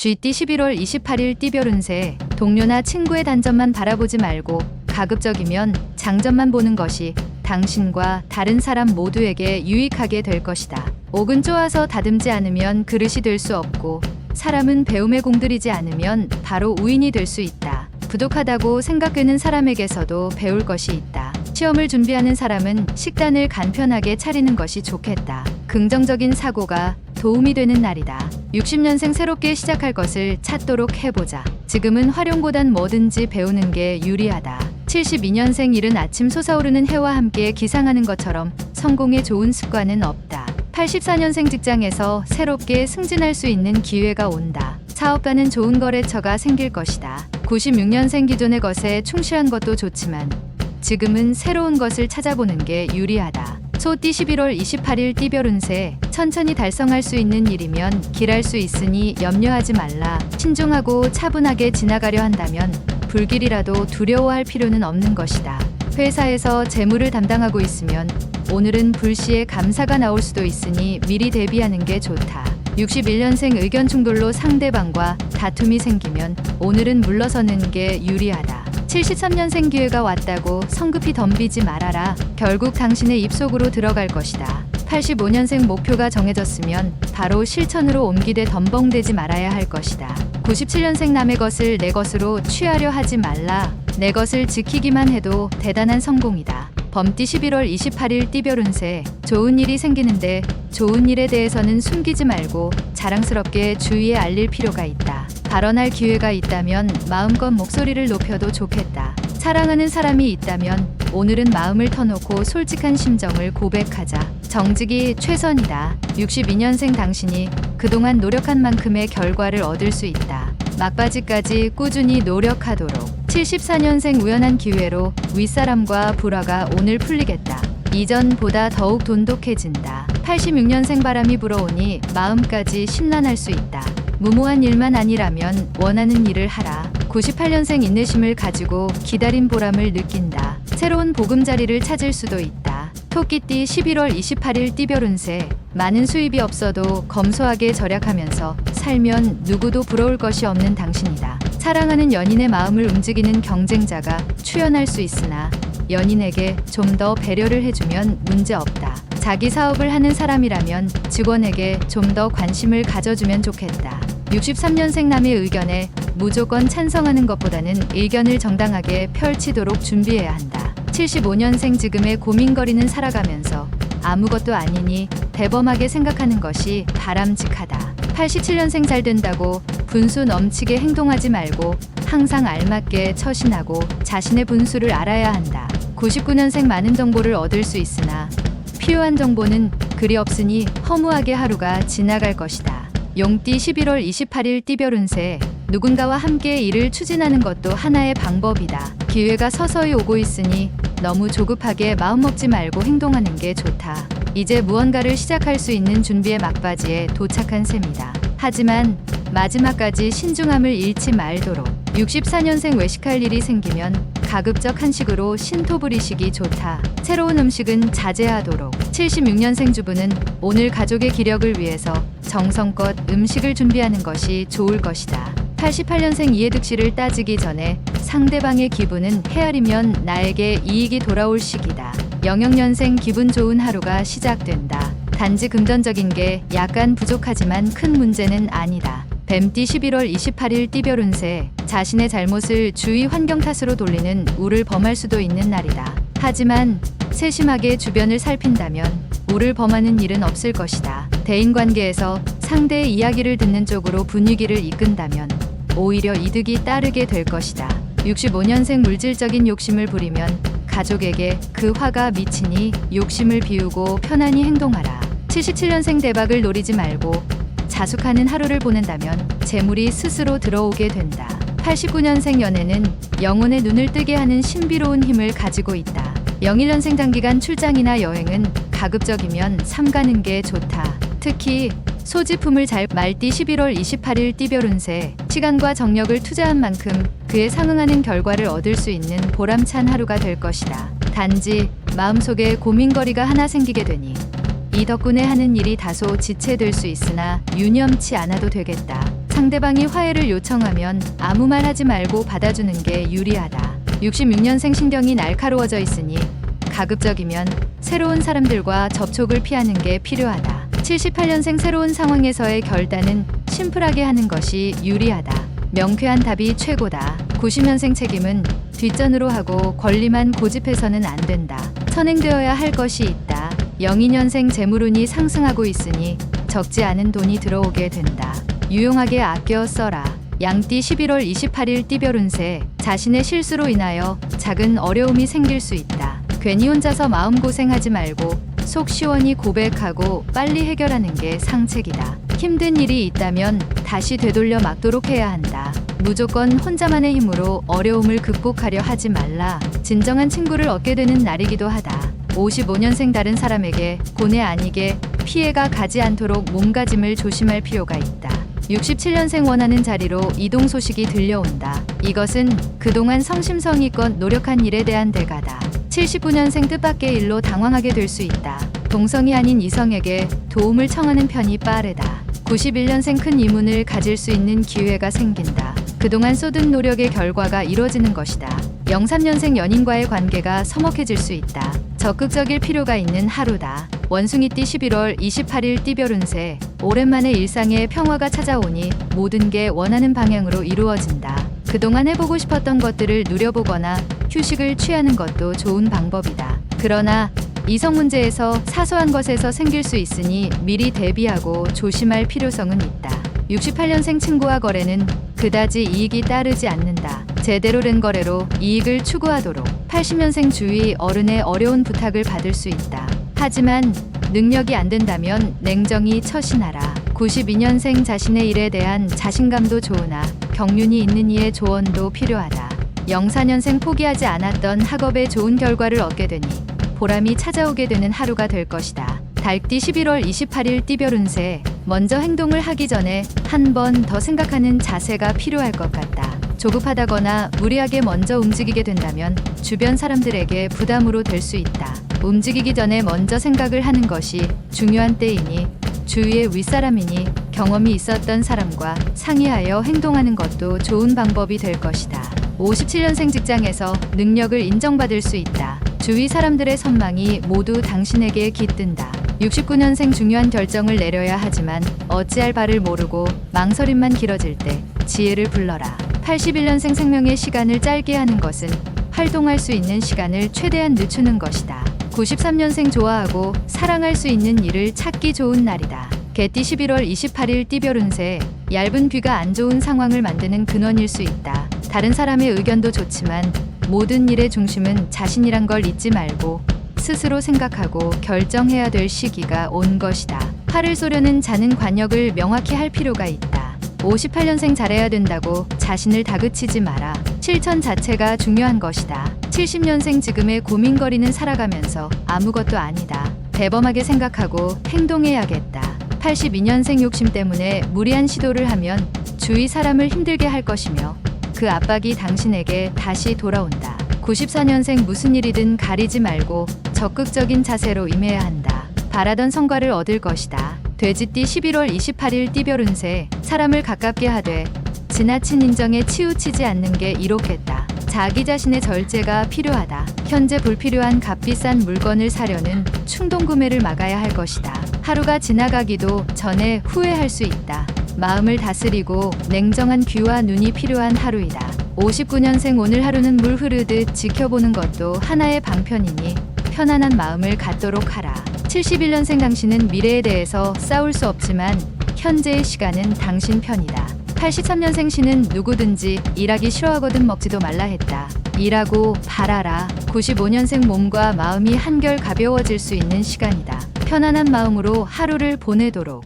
GT 11월 28일 띠별 운세. 동료나 친구의 단점만 바라보지 말고 가급적이면 장점만 보는 것이 당신과 다른 사람 모두에게 유익하게 될 것이다. 옥은 쪼아서 다듬지 않으면 그릇이 될 수 없고 사람은 배움에 공들이지 않으면 바로 우인이 될 수 있다. 부족하다고 생각되는 사람에게서도 배울 것이 있다. 시험을 준비하는 사람은 식단을 간편하게 차리는 것이 좋겠다. 긍정적인 사고가 도움이 되는 날이다. 60년생 새롭게 시작할 것을 찾도록 해보자. 지금은 활용보단 뭐든지 배우는 게 유리하다. 72년생 이른 아침 솟아오르는 해와 함께 기상하는 것처럼 성공에 좋은 습관은 없다. 84년생 직장에서 새롭게 승진할 수 있는 기회가 온다. 사업가는 좋은 거래처가 생길 것이다. 96년생 기존의 것에 충실한 것도 좋지만 지금은 새로운 것을 찾아보는 게 유리하다. 소띠 11월 28일 띠별 운세. 천천히 달성할 수 있는 일이면 길할 수 있으니 염려하지 말라. 신중하고 차분하게 지나가려 한다면 불길이라도 두려워할 필요는 없는 것이다. 회사에서 재무를 담당하고 있으면 오늘은 불시에 감사가 나올 수도 있으니 미리 대비하는 게 좋다. 61년생 의견 충돌로 상대방과 다툼이 생기면 오늘은 물러서는 게 유리하다. 73년생 기회가 왔다고 성급히 덤비지 말아라. 결국 당신의 입속으로 들어갈 것이다. 85년생 목표가 정해졌으면 바로 실천으로 옮기되 덤벙대지 말아야 할 것이다. 97년생 남의 것을 내 것으로 취하려 하지 말라. 내 것을 지키기만 해도 대단한 성공이다. 범띠 11월 28일 띠별 운세. 좋은 일이 생기는데 좋은 일에 대해서는 숨기지 말고 자랑스럽게 주위에 알릴 필요가 있다. 발언할 기회가 있다면 마음껏 목소리를 높여도 좋겠다. 사랑하는 사람이 있다면 오늘은 마음을 터놓고 솔직한 심정을 고백하자. 정직이 최선이다. 62년생 당신이 그동안 노력한 만큼의 결과를 얻을 수 있다. 막바지까지 꾸준히 노력하도록. 74년생 우연한 기회로 윗사람과 불화가 오늘 풀리겠다. 이전보다 더욱 돈독해진다. 86년생 바람이 불어오니 마음까지 심란할 수 있다. 무모한 일만 아니라면 원하는 일을 하라. 98년생 인내심을 가지고 기다린 보람을 느낀다. 새로운 보금자리를 찾을 수도 있다. 토끼띠 11월 28일 띠별 운세. 많은 수입이 없어도 검소하게 절약하면서 살면 누구도 부러울 것이 없는 당신이다. 사랑하는 연인의 마음을 움직이는 경쟁자가 출현할 수 있으나 연인에게 좀 더 배려를 해주면 문제없다. 자기 사업을 하는 사람이라면 직원에게 좀 더 관심을 가져주면 좋겠다. 63년생 남의 의견에 무조건 찬성하는 것보다는 의견을 정당하게 펼치도록 준비해야 한다. 75년생 지금의 고민거리는 살아가면서 아무것도 아니니 대범하게 생각하는 것이 바람직하다. 87년생 잘 된다고 분수 넘치게 행동하지 말고 항상 알맞게 처신하고 자신의 분수를 알아야 한다. 99년생 많은 정보를 얻을 수 있으나 필요한 정보는 그리 없으니 허무하게 하루가 지나갈 것이다. 용띠 11월 28일 띠별 운세. 누군가와 함께 일을 추진하는 것도 하나의 방법이다. 기회가 서서히 오고 있으니 너무 조급하게 마음먹지 말고 행동하는 게 좋다. 이제 무언가를 시작할 수 있는 준비의 막바지에 도착한 셈이다. 하지만 마지막까지 신중함을 잃지 말도록. 64년생 외식할 일이 생기면 가급적 한식으로 신토 부리시기 좋다. 새로운 음식은 자제하도록. 76년생 주부는 오늘 가족의 기력을 위해서 정성껏 음식을 준비하는 것이 좋을 것이다. 88년생 이해득실을 따지기 전에 상대방의 기분은 헤아리면 나에게 이익이 돌아올 시기다. 00년생 기분 좋은 하루가 시작된다. 단지 금전적인 게 약간 부족하지만 큰 문제는 아니다. 뱀띠 11월 28일 띠별 운세. 자신의 잘못을 주위 환경 탓으로 돌리는 우를 범할 수도 있는 날이다. 하지만 세심하게 주변을 살핀다면 우를 범하는 일은 없을 것이다. 대인관계에서 상대의 이야기를 듣는 쪽으로 분위기를 이끈다면 오히려 이득이 따르게 될 것이다. 65년생 물질적인 욕심을 부리면 가족에게 그 화가 미치니 욕심을 비우고 편안히 행동하라. 77년생 대박을 노리지 말고 자숙하는 하루를 보낸다면 재물이 스스로 들어오게 된다. 89년생 연애는 영혼의 눈을 뜨게 하는 신비로운 힘을 가지고 있다. 01년생 단기간 출장이나 여행은 가급적이면 삼가는 게 좋다. 특히 소지품을 잘. 말띠 11월 28일 띠별 운세. 시간과 정력을 투자한 만큼 그에 상응하는 결과를 얻을 수 있는 보람찬 하루가 될 것이다. 단지 마음속에 고민거리가 하나 생기게 되니 이 덕분에 하는 일이 다소 지체될 수 있으나 유념치 않아도 되겠다. 상대방이 화해를 요청하면 아무 말 하지 말고 받아주는 게 유리하다. 66년생 신경이 날카로워져 있으니 가급적이면 새로운 사람들과 접촉을 피하는 게 필요하다. 78년생 새로운 상황에서의 결단은 심플하게 하는 것이 유리하다. 명쾌한 답이 최고다. 90년생 책임은 뒷전으로 하고 권리만 고집해서는 안 된다. 선행되어야 할 것이 있다. 02년생 재물운이 상승하고 있으니 적지 않은 돈이 들어오게 된다. 유용하게 아껴 써라. 양띠 11월 28일 띠별 운세. 자신의 실수로 인하여 작은 어려움이 생길 수 있다. 괜히 혼자서 마음고생하지 말고 속 시원히 고백하고 빨리 해결하는 게 상책이다. 힘든 일이 있다면 다시 되돌려 막도록 해야 한다. 무조건 혼자만의 힘으로 어려움을 극복하려 하지 말라. 진정한 친구를 얻게 되는 날이기도 하다. 55년생 다른 사람에게 고뇌 아니게 피해가 가지 않도록 몸가짐을 조심할 필요가 있다. 67년생 원하는 자리로 이동 소식이 들려온다. 이것은 그동안 성심성의껏 노력한 일에 대한 대가다. 79년생 뜻밖의 일로 당황하게 될 수 있다. 동성이 아닌 이성에게 도움을 청하는 편이 빠르다. 91년생 큰 이문을 가질 수 있는 기회가 생긴다. 그동안 쏟은 노력의 결과가 이루어지는 것이다. 03년생 연인과의 관계가 서먹해질 수 있다. 적극적일 필요가 있는 하루다. 원숭이띠 11월 28일 띠별 운세. 오랜만에 일상에 평화가 찾아오니 모든 게 원하는 방향으로 이루어진다. 그동안 해보고 싶었던 것들을 누려보거나 휴식을 취하는 것도 좋은 방법이다. 그러나 이성 문제에서 사소한 것에서 생길 수 있으니 미리 대비하고 조심할 필요성은 있다. 68년생 친구와 거래는 그다지 이익이 따르지 않는다. 제대로 된 거래로 이익을 추구하도록. 80년생 주위 어른의 어려운 부탁을 받을 수 있다. 하지만 능력이 안 된다면 냉정히 처신하라. 92년생 자신의 일에 대한 자신감도 좋으나 경륜이 있는 이의 조언도 필요하다. 04년생 포기하지 않았던 학업에 좋은 결과를 얻게 되니 보람이 찾아오게 되는 하루가 될 것이다. 달띠 11월 28일 띠별 운세. 먼저 행동을 하기 전에 한 번 더 생각하는 자세가 필요할 것 같다. 조급하다거나 무리하게 먼저 움직이게 된다면 주변 사람들에게 부담으로 될 수 있다. 움직이기 전에 먼저 생각을 하는 것이 중요한 때이니 주위의 윗사람이니 경험이 있었던 사람과 상의하여 행동하는 것도 좋은 방법이 될 것이다. 57년생 직장에서 능력을 인정받을 수 있다. 주위 사람들의 선망이 모두 당신에게 깃든다. 69년생 중요한 결정을 내려야 하지만 어찌할 바를 모르고 망설임만 길어질 때 지혜를 불러라. 81년생 생명의 시간을 짧게 하는 것은 활동할 수 있는 시간을 최대한 늦추는 것이다. 93년생 좋아하고 사랑할 수 있는 일을 찾기 좋은 날이다. 개띠 11월 28일 띠별 운세. 얇은 귀가 안 좋은 상황을 만드는 근원일 수 있다. 다른 사람의 의견도 좋지만 모든 일의 중심은 자신이란 걸 잊지 말고 스스로 생각하고 결정해야 될 시기가 온 것이다. 화를 쏘려는 자는 관역을 명확히 할 필요가 있다. 58년생 잘해야 된다고 자신을 다그치지 마라. 실천 자체가 중요한 것이다. 70년생 지금의 고민거리는 살아가면서 아무것도 아니다. 대범하게 생각하고 행동해야겠다. 82년생 욕심 때문에 무리한 시도를 하면 주위 사람을 힘들게 할 것이며 그 압박이 당신에게 다시 돌아온다. 94년생 무슨 일이든 가리지 말고 적극적인 자세로 임해야 한다. 바라던 성과를 얻을 것이다. 돼지띠 11월 28일 띠별 운세. 사람을 가깝게 하되 지나친 인정에 치우치지 않는 게 이롭겠다. 자기 자신의 절제가 필요하다. 현재 불필요한 값비싼 물건을 사려는 충동 구매를 막아야 할 것이다. 하루가 지나가기도 전에 후회할 수 있다. 마음을 다스리고 냉정한 귀와 눈이 필요한 하루이다. 59년생 오늘 하루는 물 흐르듯 지켜보는 것도 하나의 방편이니 편안한 마음을 갖도록 하라. 71년생 당신은 미래에 대해서 싸울 수 없지만 현재의 시간은 당신 편이다. 83년생 신은 누구든지 일하기 싫어하거든 먹지도 말라 했다. 일하고 발하라. 95년생 몸과 마음이 한결 가벼워질 수 있는 시간이다. 편안한 마음으로 하루를 보내도록.